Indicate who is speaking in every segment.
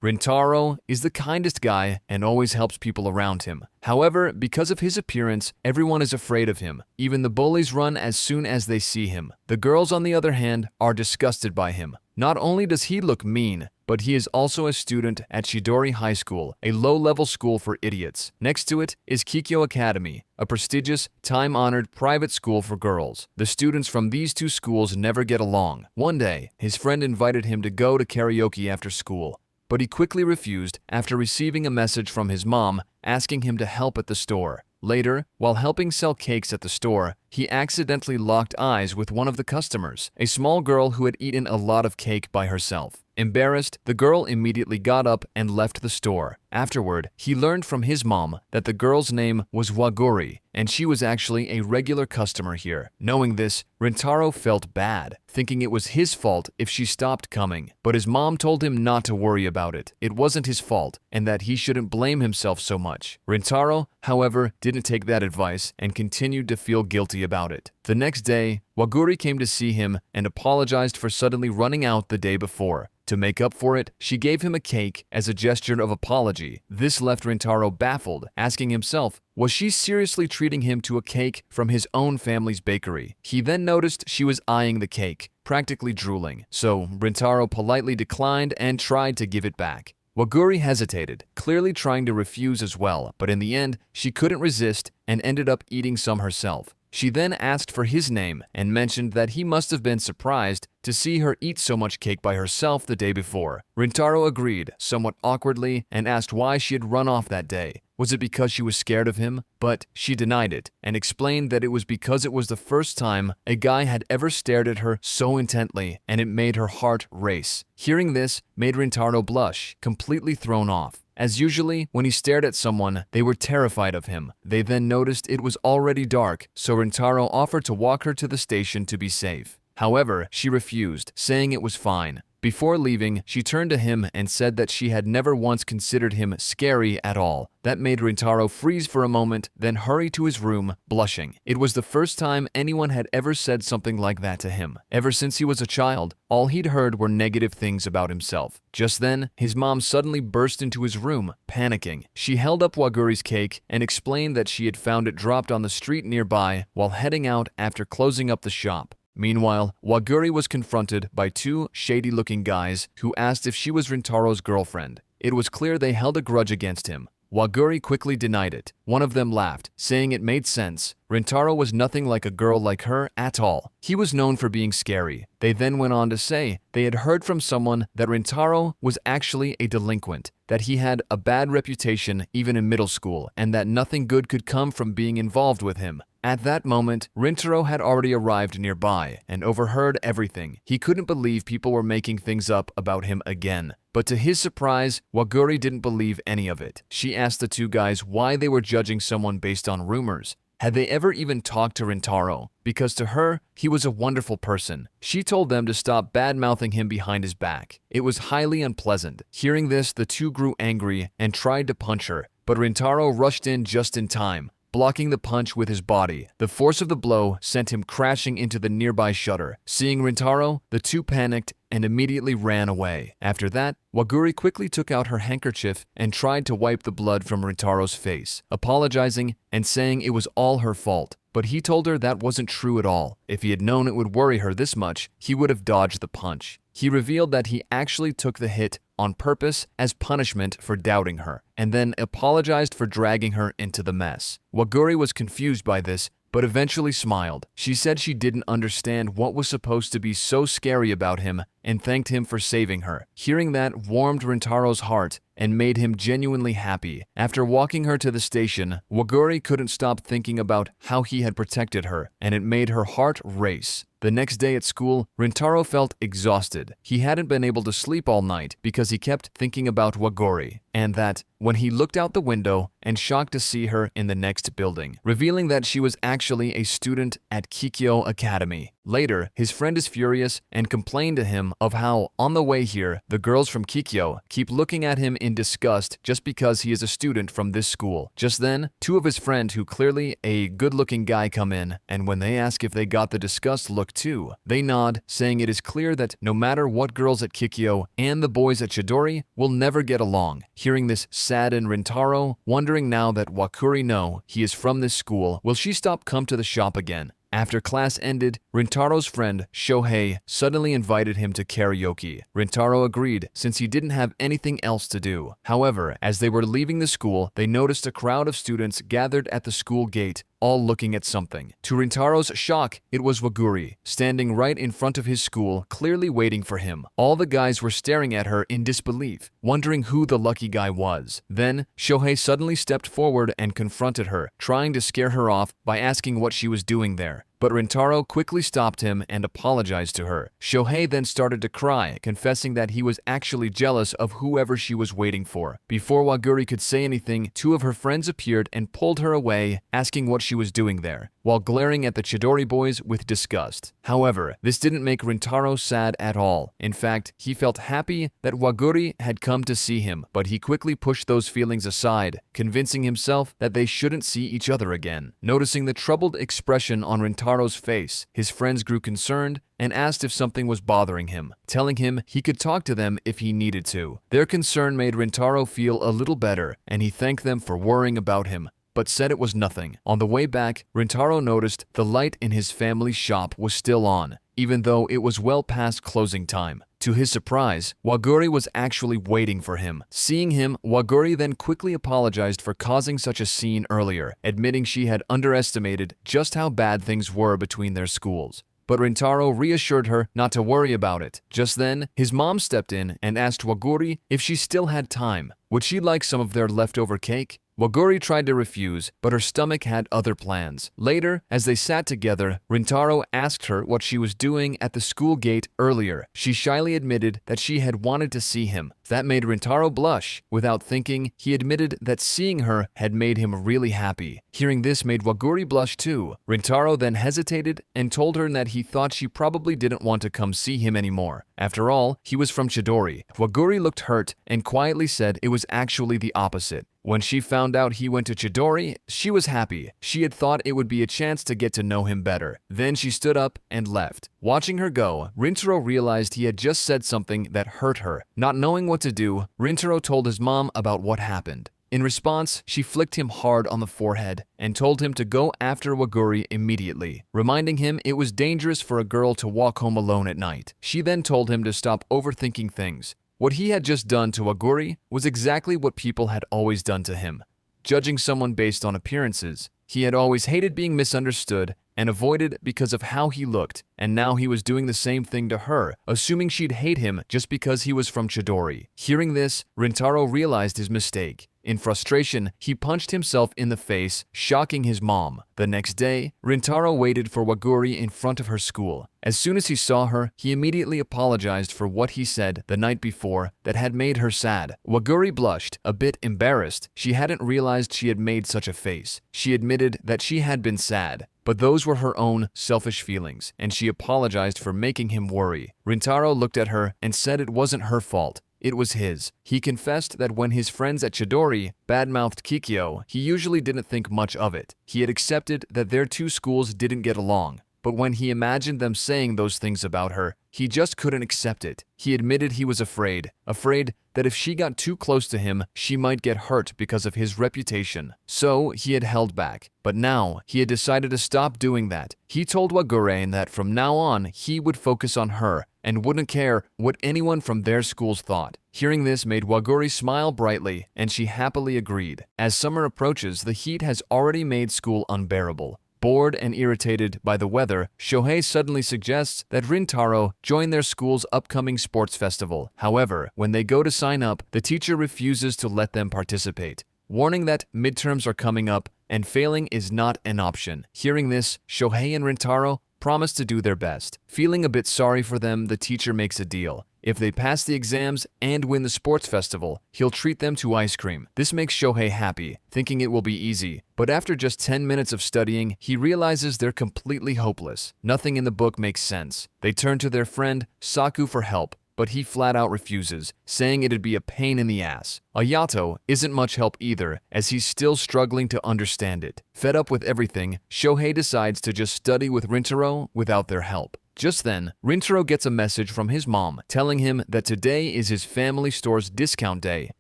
Speaker 1: Rintaro is the kindest guy and always helps people around him. However, because of his appearance, everyone is afraid of him. Even the bullies run as soon as they see him. The girls, on the other hand, are disgusted by him. Not only does he look mean, but he is also a student at Chidori High School, a low-level school for idiots. Next to it is Kikyo Academy, a prestigious, time-honored private school for girls. The students from these two schools never get along. One day, his friend invited him to go to karaoke after school, but he quickly refused after receiving a message from his mom asking him to help at the store. Later, while helping sell cakes at the store, he accidentally locked eyes with one of the customers, a small girl who had eaten a lot of cake by herself. Embarrassed, the girl immediately got up and left the store. Afterward, he learned from his mom that the girl's name was Waguri, and she was actually a regular customer here. Knowing this, Rintaro felt bad, thinking it was his fault if she stopped coming. But his mom told him not to worry about it. It wasn't his fault, and that he shouldn't blame himself so much. Rintaro, however, didn't take that advice and continued to feel guilty about it. The next day, Waguri came to see him and apologized for suddenly running out the day before. To make up for it, she gave him a cake as a gesture of apology. This left Rintaro baffled, asking himself, was she seriously treating him to a cake from his own family's bakery? He then noticed she was eyeing the cake, practically drooling, so Rintaro politely declined and tried to give it back. Waguri hesitated, clearly trying to refuse as well, but in the end, she couldn't resist and ended up eating some herself. She then asked for his name and mentioned that he must have been surprised to see her eat so much cake by herself the day before. Rintaro agreed, somewhat awkwardly, and asked why she had run off that day. Was it because she was scared of him? But she denied it and explained that it was because it was the first time a guy had ever stared at her so intently, and it made her heart race. Hearing this made Rintaro blush, completely thrown off. As usually, when he stared at someone, they were terrified of him. They then noticed it was already dark, so Rintaro offered to walk her to the station to be safe. However, she refused, saying it was fine. Before leaving, she turned to him and said that she had never once considered him scary at all. That made Rintaro freeze for a moment, then hurry to his room, blushing. It was the first time anyone had ever said something like that to him. Ever since he was a child, all he'd heard were negative things about himself. Just then, his mom suddenly burst into his room, panicking. She held up Waguri's cake and explained that she had found it dropped on the street nearby while heading out after closing up the shop. Meanwhile, Waguri was confronted by two shady-looking guys who asked if she was Rintaro's girlfriend. It was clear they held a grudge against him. Waguri quickly denied it. One of them laughed, saying it made sense. Rintaro was nothing like a girl like her at all. He was known for being scary. They then went on to say they had heard from someone that Rintaro was actually a delinquent, that he had a bad reputation even in middle school, and that nothing good could come from being involved with him. At that moment, Rintaro had already arrived nearby and overheard everything. He couldn't believe people were making things up about him again. But to his surprise, Waguri didn't believe any of it. She asked the two guys why they were judging someone based on rumors. Had they ever even talked to Rintaro? Because to her, he was a wonderful person. She told them to stop bad-mouthing him behind his back. It was highly unpleasant. Hearing this, the two grew angry and tried to punch her, but Rintaro rushed in just in time, blocking the punch with his body. The force of the blow sent him crashing into the nearby shutter. Seeing Rintaro, the two panicked and immediately ran away. After that, Waguri quickly took out her handkerchief and tried to wipe the blood from Rintaro's face, apologizing and saying it was all her fault. But he told her that wasn't true at all. If he had known it would worry her this much, he would have dodged the punch. He revealed that he actually took the hit on purpose as punishment for doubting her, and then apologized for dragging her into the mess. Waguri was confused by this, but eventually smiled. She said she didn't understand what was supposed to be so scary about him and thanked him for saving her. Hearing that warmed Rintaro's heart and made him genuinely happy. After walking her to the station, Waguri couldn't stop thinking about how he had protected her, and it made her heart race. The next day at school, Rintaro felt exhausted. He hadn't been able to sleep all night because he kept thinking about Waguri, and that when he looked out the window and shocked to see her in the next building, revealing that she was actually a student at Kikyo Academy. Later, his friend is furious and complained to him of how, on the way here, the girls from Kikyo keep looking at him in disgust just because he is a student from this school. Just then, two of his friends who clearly a good-looking guy come in, and when they ask if they got the disgust look too, they nod, saying it is clear that no matter what girls at Kikyo and the boys at Chidori will never get along. Hearing this saddened Rintaro, wondering now that Wakuri know he is from this school, will she stop come to the shop again? After class ended, Rintaro's friend, Shohei, suddenly invited him to karaoke. Rintaro agreed since he didn't have anything else to do. However, as they were leaving the school, they noticed a crowd of students gathered at the school gate, all looking at something. To Rintaro's shock, it was Waguri, standing right in front of his school, clearly waiting for him. All the guys were staring at her in disbelief, wondering who the lucky guy was. Then, Shohei suddenly stepped forward and confronted her, trying to scare her off by asking what she was doing there. But Rintaro quickly stopped him and apologized to her. Shohei then started to cry, confessing that he was actually jealous of whoever she was waiting for. Before Waguri could say anything, two of her friends appeared and pulled her away, asking what she was doing there, while glaring at the Chidori boys with disgust. However, this didn't make Rintaro sad at all. In fact, he felt happy that Waguri had come to see him, but he quickly pushed those feelings aside, convincing himself that they shouldn't see each other again. Noticing the troubled expression on Rintaro's face, his friends grew concerned and asked if something was bothering him, telling him he could talk to them if he needed to. Their concern made Rintaro feel a little better, and he thanked them for worrying about him, but said it was nothing. On the way back, Rintaro noticed the light in his family's shop was still on, even though it was well past closing time. To his surprise, Waguri was actually waiting for him. Seeing him, Waguri then quickly apologized for causing such a scene earlier, admitting she had underestimated just how bad things were between their schools. But Rintaro reassured her not to worry about it. Just then, his mom stepped in and asked Waguri if she still had time. Would she like some of their leftover cake? Waguri tried to refuse, but her stomach had other plans. Later, as they sat together, Rintaro asked her what she was doing at the school gate earlier. She shyly admitted that she had wanted to see him. That made Rintaro blush. Without thinking, he admitted that seeing her had made him really happy. Hearing this made Waguri blush too. Rintaro then hesitated and told her that he thought she probably didn't want to come see him anymore. After all, he was from Chidori. Waguri looked hurt and quietly said it was actually the opposite. When she found out he went to Chidori, she was happy. She had thought it would be a chance to get to know him better. Then she stood up and left. Watching her go, Rintaro realized he had just said something that hurt her. Not knowing what to do, Rintaro told his mom about what happened. In response, she flicked him hard on the forehead and told him to go after Waguri immediately, reminding him it was dangerous for a girl to walk home alone at night. She then told him to stop overthinking things. What he had just done to Waguri was exactly what people had always done to him, judging someone based on appearances. He had always hated being misunderstood and avoided because of how he looked, and now he was doing the same thing to her, assuming she'd hate him just because he was from Chidori. Hearing this, Rintaro realized his mistake. In frustration, he punched himself in the face, shocking his mom. The next day, Rintaro waited for Waguri in front of her school. As soon as he saw her, he immediately apologized for what he said the night before that had made her sad. Waguri blushed, a bit embarrassed. She hadn't realized she had made such a face. She admitted that she had been sad, but those were her own selfish feelings, and she apologized for making him worry. Rintaro looked at her and said it wasn't her fault. It was his. He confessed that when his friends at Chidori badmouthed Kikyo, he usually didn't think much of it. He had accepted that their two schools didn't get along. But when he imagined them saying those things about her, he just couldn't accept it. He admitted he was afraid that if she got too close to him, she might get hurt because of his reputation. So he had held back. But now, he had decided to stop doing that. He told Waguri that from now on, he would focus on her and wouldn't care what anyone from their schools thought. Hearing this made Waguri smile brightly, and she happily agreed. As summer approaches, the heat has already made school unbearable. Bored and irritated by the weather, Shohei suddenly suggests that Rintaro join their school's upcoming sports festival. However, when they go to sign up, the teacher refuses to let them participate, warning that midterms are coming up and failing is not an option. Hearing this, Shohei and Rintaro promise to do their best. Feeling a bit sorry for them, the teacher makes a deal. If they pass the exams and win the sports festival, he'll treat them to ice cream. This makes Shohei happy, thinking it will be easy. But after just 10 minutes of studying, he realizes they're completely hopeless. Nothing in the book makes sense. They turn to their friend, Saku, for help, but he flat out refuses, saying it'd be a pain in the ass. Ayato isn't much help either, as he's still struggling to understand it. Fed up with everything, Shohei decides to just study with Rintaro without their help. Just then, Rintaro gets a message from his mom telling him that today is his family store's discount day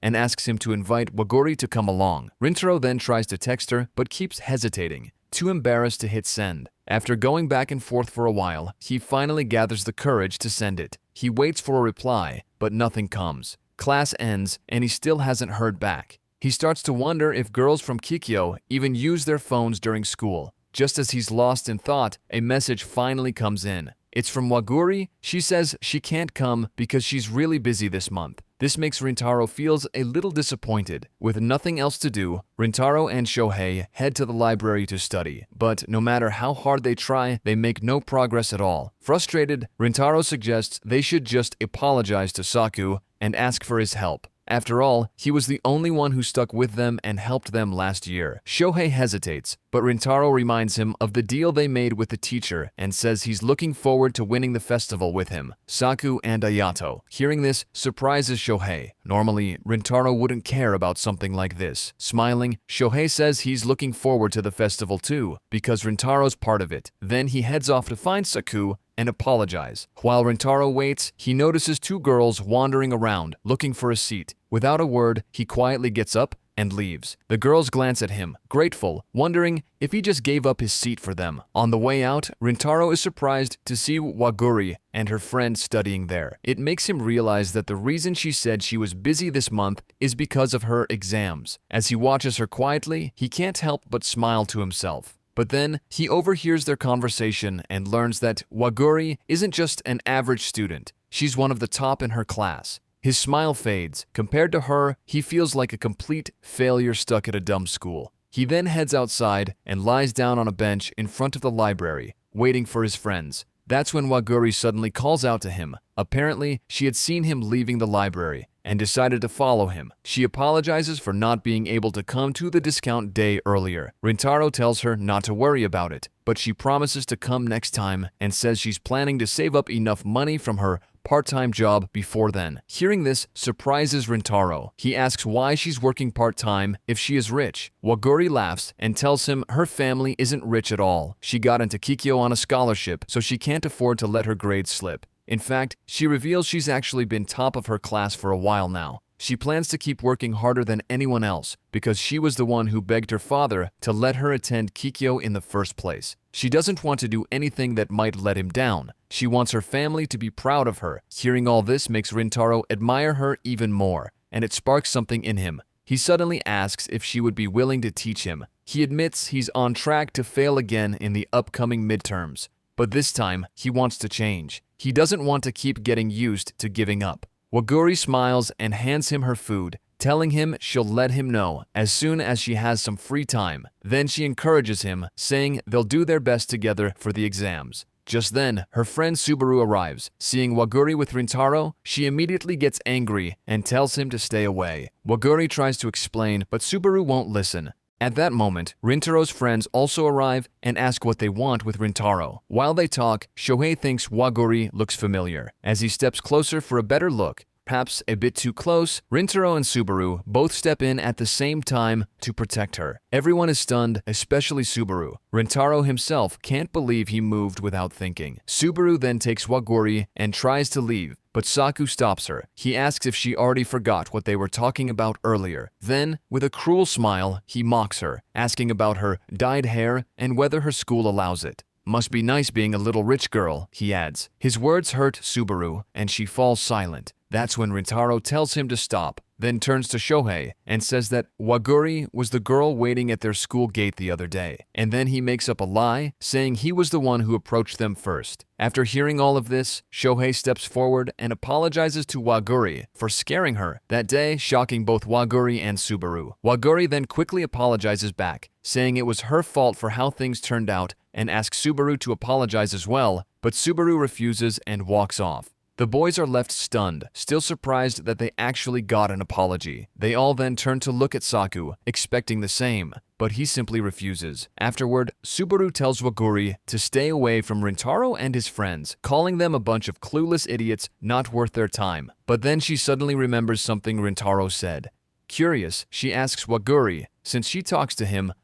Speaker 1: and asks him to invite Waguri to come along. Rintaro then tries to text her but keeps hesitating, too embarrassed to hit send. After going back and forth for a while, he finally gathers the courage to send it. He waits for a reply, but nothing comes. Class ends and he still hasn't heard back. He starts to wonder if girls from Kikyo even use their phones during school. Just as he's lost in thought, a message finally comes in. It's from Waguri. She says she can't come because she's really busy this month. This makes Rintaro feels a little disappointed. With nothing else to do, Rintaro and Shohei head to the library to study. But no matter how hard they try, they make no progress at all. Frustrated, Rintaro suggests they should just apologize to Saku and ask for his help. After all, he was the only one who stuck with them and helped them last year. Shohei hesitates, but Rintaro reminds him of the deal they made with the teacher and says he's looking forward to winning the festival with him. Saku and Ayato, hearing this, surprises Shohei. Normally, Rintaro wouldn't care about something like this. Smiling, Shohei says he's looking forward to the festival too, because Rintaro's part of it. Then he heads off to find Saku and apologize. While Rintaro waits, he notices two girls wandering around, looking for a seat. Without a word, he quietly gets up and leaves. The girls glance at him, grateful, wondering if he just gave up his seat for them. On the way out, Rintaro is surprised to see Waguri and her friend studying there. It makes him realize that the reason she said she was busy this month is because of her exams. As he watches her quietly, he can't help but smile to himself. But then, he overhears their conversation and learns that Waguri isn't just an average student. She's one of the top in her class. His smile fades. Compared to her, he feels like a complete failure stuck at a dumb school. He then heads outside and lies down on a bench in front of the library, waiting for his friends. That's when Waguri suddenly calls out to him. Apparently, she had seen him leaving the library and decided to follow him. She apologizes for not being able to come to the discount day earlier. Rintaro tells her not to worry about it, but she promises to come next time and says she's planning to save up enough money from her part-time job before then. Hearing this surprises Rintaro. He asks why she's working part-time if she is rich. Waguri laughs and tells him her family isn't rich at all. She got into Kikyo on a scholarship, so she can't afford to let her grades slip. In fact, she reveals she's actually been top of her class for a while now. She plans to keep working harder than anyone else because she was the one who begged her father to let her attend Kikyo in the first place. She doesn't want to do anything that might let him down. She wants her family to be proud of her. Hearing all this makes Rintaro admire her even more, and it sparks something in him. He suddenly asks if she would be willing to teach him. He admits he's on track to fail again in the upcoming midterms, but this time he wants to change. He doesn't want to keep getting used to giving up. Waguri smiles and hands him her food, telling him she'll let him know as soon as she has some free time. Then she encourages him, saying they'll do their best together for the exams. Just then, her friend Subaru arrives. Seeing Waguri with Rintaro, she immediately gets angry and tells him to stay away. Waguri tries to explain, but Subaru won't listen. At that moment, Rintaro's friends also arrive and ask what they want with Rintaro. While they talk, Shohei thinks Waguri looks familiar. As he steps closer for a better look, perhaps a bit too close, Rintaro and Subaru both step in at the same time to protect her. Everyone is stunned, especially Subaru. Rintaro himself can't believe he moved without thinking. Subaru then takes Waguri and tries to leave, but Saku stops her. He asks if she already forgot what they were talking about earlier. Then, with a cruel smile, he mocks her, asking about her dyed hair and whether her school allows it. Must be nice being a little rich girl, he adds. His words hurt Subaru, and she falls silent. That's when Rintaro tells him to stop, then turns to Shohei and says that Waguri was the girl waiting at their school gate the other day. And then he makes up a lie, saying he was the one who approached them first. After hearing all of this, Shohei steps forward and apologizes to Waguri for scaring her that day, shocking both Waguri and Subaru. Waguri then quickly apologizes back, saying it was her fault for how things turned out and asks Subaru to apologize as well, but Subaru refuses and walks off. The boys are left stunned, still surprised that they actually got an apology. They all then turn to look at Saku, expecting the same, but he simply refuses. Afterward, Subaru tells Waguri to stay away from Rintaro and his friends, calling them a bunch of clueless idiots not worth their time. But then she suddenly remembers something Rintaro said. Curious, she asks Waguri, since she talks to him,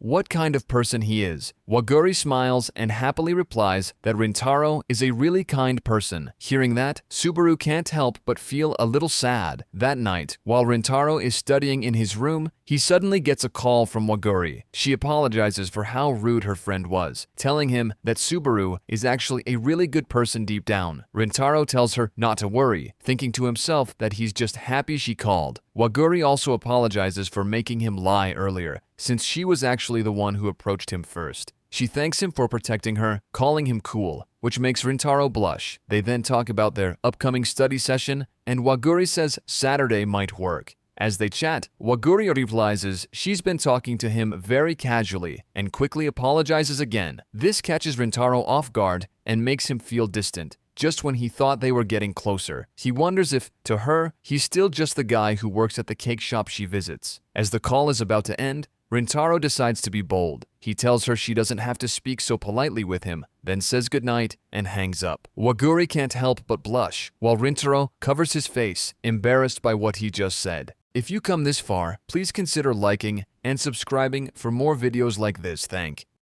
Speaker 1: what kind of person he is. Waguri smiles and happily replies that Rintaro is a really kind person. Hearing that, Subaru can't help but feel a little sad. That night, while Rintaro is studying in his room, he suddenly gets a call from Waguri. She apologizes for how rude her friend was, telling him that Subaru is actually a really good person deep down. Rintaro tells her not to worry, thinking to himself that he's just happy she called. Waguri also apologizes for making him lie earlier, since she was actually the one who approached him first. She thanks him for protecting her, calling him cool, which makes Rintaro blush. They then talk about their upcoming study session, and Waguri says Saturday might work. As they chat, Waguri realizes she's been talking to him very casually and quickly apologizes again. This catches Rintaro off guard and makes him feel distant. Just when he thought they were getting closer, he wonders if, to her, he's still just the guy who works at the cake shop she visits. As the call is about to end, Rintaro decides to be bold. He tells her she doesn't have to speak so politely with him, then says goodnight and hangs up. Waguri can't help but blush, while Rintaro covers his face, embarrassed by what he just said. If you come this far, please consider liking and subscribing for more videos like this. Thank you.